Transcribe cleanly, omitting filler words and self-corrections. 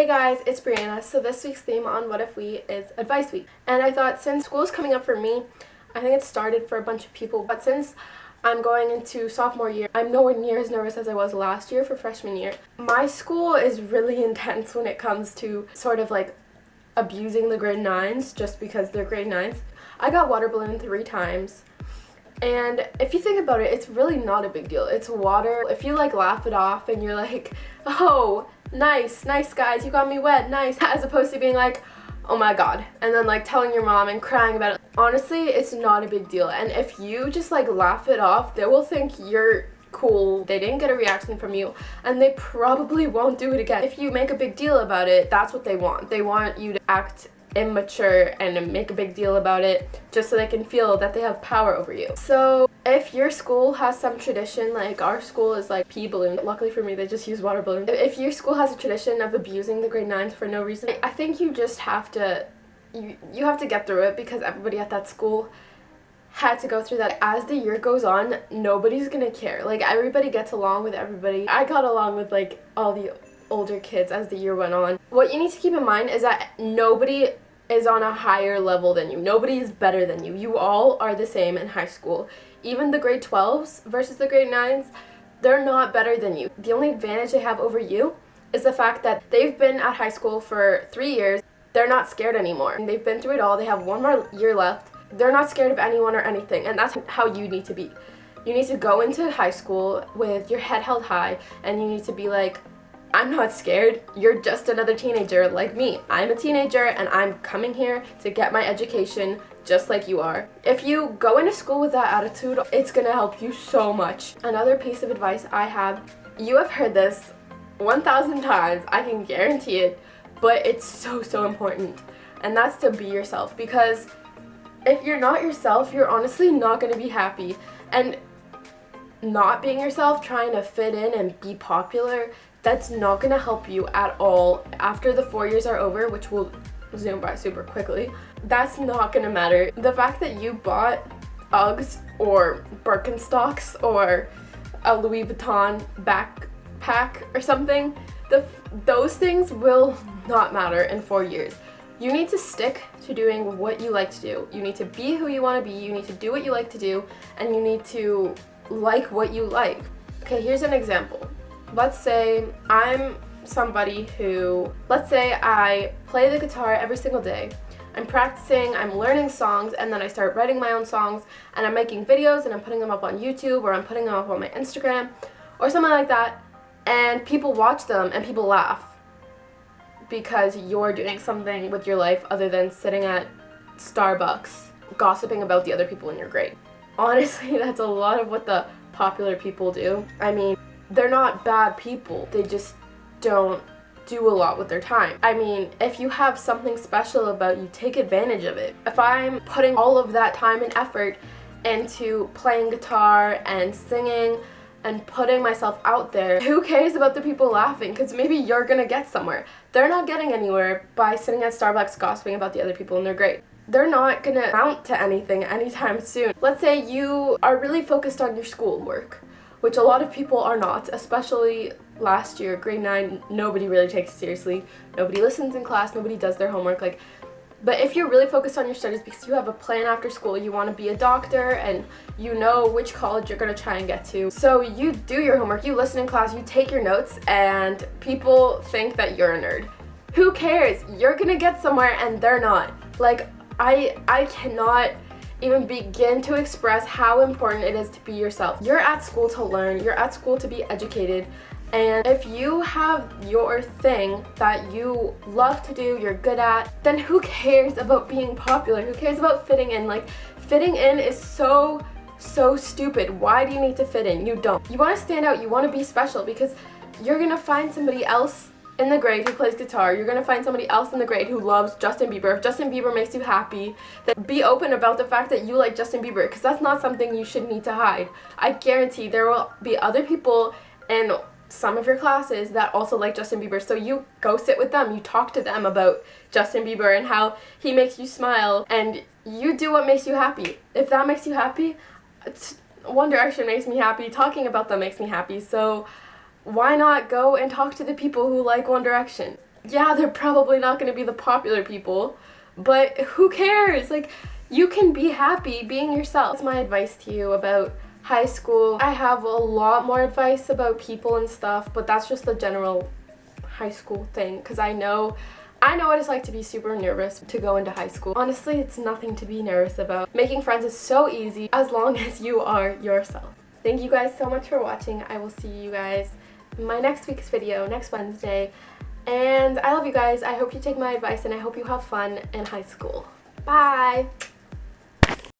Hey guys, it's Brianna. So this week's theme on What If We is Advice Week. And I thought since school is coming up for me, I think it started for a bunch of people, but since I'm going into sophomore year, I'm nowhere near as nervous as I was last year for freshman year. My school is really intense when it comes to sort of like abusing the grade 9s just because they're grade 9s. I got water ballooned 3 times. And if you think about it, it's really not a big deal. It's water. If you like laugh it off and you're like, oh, nice guys, you got me wet, nice, as opposed to being like, oh my god, and then like telling your mom and crying about it. Honestly, it's not a big deal. And if you just like laugh it off, they will think you're cool. They didn't get a reaction from you, and they probably won't do it again. If you make a big deal about it, that's what they want. They want you to act immature and make a big deal about it just so they can feel that they have power over you. So if your school has some tradition, like our school is like pee balloon, luckily for me they just use water balloons. If your school has a tradition of abusing the grade 9s for no reason, I think you just have to you have to get through it, because everybody at that school had to go through that. As the year goes on, nobody's gonna care. Like, everybody gets along with everybody. I got along with like all the older kids as the year went on. What you need to keep in mind is that nobody is on a higher level than you. Nobody is better than you. You all are the same in high school. Even the grade 12s versus the grade 9s, they're not better than you. The only advantage they have over you is the fact that they've been at high school for 3 years. They're not scared anymore. And they've been through it all. They have 1 more year left. They're not scared of anyone or anything, and that's how you need to be. You need to go into high school with your head held high, and you need to be like, I'm not scared. You're just another teenager like me. I'm a teenager and I'm coming here to get my education just like you are. If you go into school with that attitude, it's gonna help you so much. Another piece of advice I have, you have heard this 1,000 times, I can guarantee it, but it's so important. And that's to be yourself, because if you're not yourself, you're honestly not gonna be happy. And not being yourself, trying to fit in and be popular, that's not going to help you at all. After the 4 years are over, which will zoom by super quickly, that's not going to matter. The fact that you bought Uggs or Birkenstocks or a Louis Vuitton backpack or something, those things will not matter in 4 years. You need to stick to doing what you like to do. You need to be who you want to be. You need to do what you like to do, and you need to like what you like. Okay, here's an example. Let's say I'm somebody who, let's say I play the guitar every single day. I'm practicing, I'm learning songs, and then I start writing my own songs, and I'm making videos, and I'm putting them up on YouTube, or I'm putting them up on my Instagram, or something like that, and people watch them, and people laugh because you're doing something with your life other than sitting at Starbucks gossiping about the other people in your grade. Honestly, that's a lot of what the popular people do. I mean, they're not bad people, they just don't do a lot with their time. I mean, if you have something special about you, take advantage of it. If I'm putting all of that time and effort into playing guitar and singing and putting myself out there, who cares about the people laughing? Because maybe you're gonna get somewhere. They're not getting anywhere by sitting at Starbucks gossiping about the other people in their grade. They're not gonna amount to anything anytime soon. Let's say you are really focused on your schoolwork, which a lot of people are not, especially last year, grade 9, nobody really takes it seriously. Nobody listens in class, nobody does their homework. But if you're really focused on your studies because you have a plan after school, you want to be a doctor and you know which college you're going to try and get to. So you do your homework, you listen in class, you take your notes, and people think that you're a nerd. Who cares? You're going to get somewhere and they're not. Like, I cannot even begin to express how important it is to be yourself. You're at school to learn, you're at school to be educated, and if you have your thing that you love to do, you're good at, then who cares about being popular? Who cares about fitting in? Like, fitting in is so stupid. Why do you need to fit in? You don't. You want to stand out, you want to be special, because you're gonna find somebody else in the grade who plays guitar. You're gonna find somebody else in the grade who loves Justin Bieber. If Justin Bieber makes you happy, then be open about the fact that you like Justin Bieber, because that's not something you should need to hide. I guarantee there will be other people in some of your classes that also like Justin Bieber, so you go sit with them, you talk to them about Justin Bieber and how he makes you smile, and you do what makes you happy. If that makes you happy, One Direction makes me happy, talking about them makes me happy, so why not go and talk to the people who like One Direction? Yeah, they're probably not going to be the popular people, but who cares? Like, you can be happy being yourself. That's my advice to you about high school. I have a lot more advice about people and stuff, but that's just the general high school thing, because I know what it's like to be super nervous to go into high school. Honestly, it's nothing to be nervous about. Making friends is so easy as long as you are yourself. Thank you guys so much for watching. I will see you guys in my next week's video, next Wednesday. And I love you guys. I hope you take my advice and I hope you have fun in high school. Bye!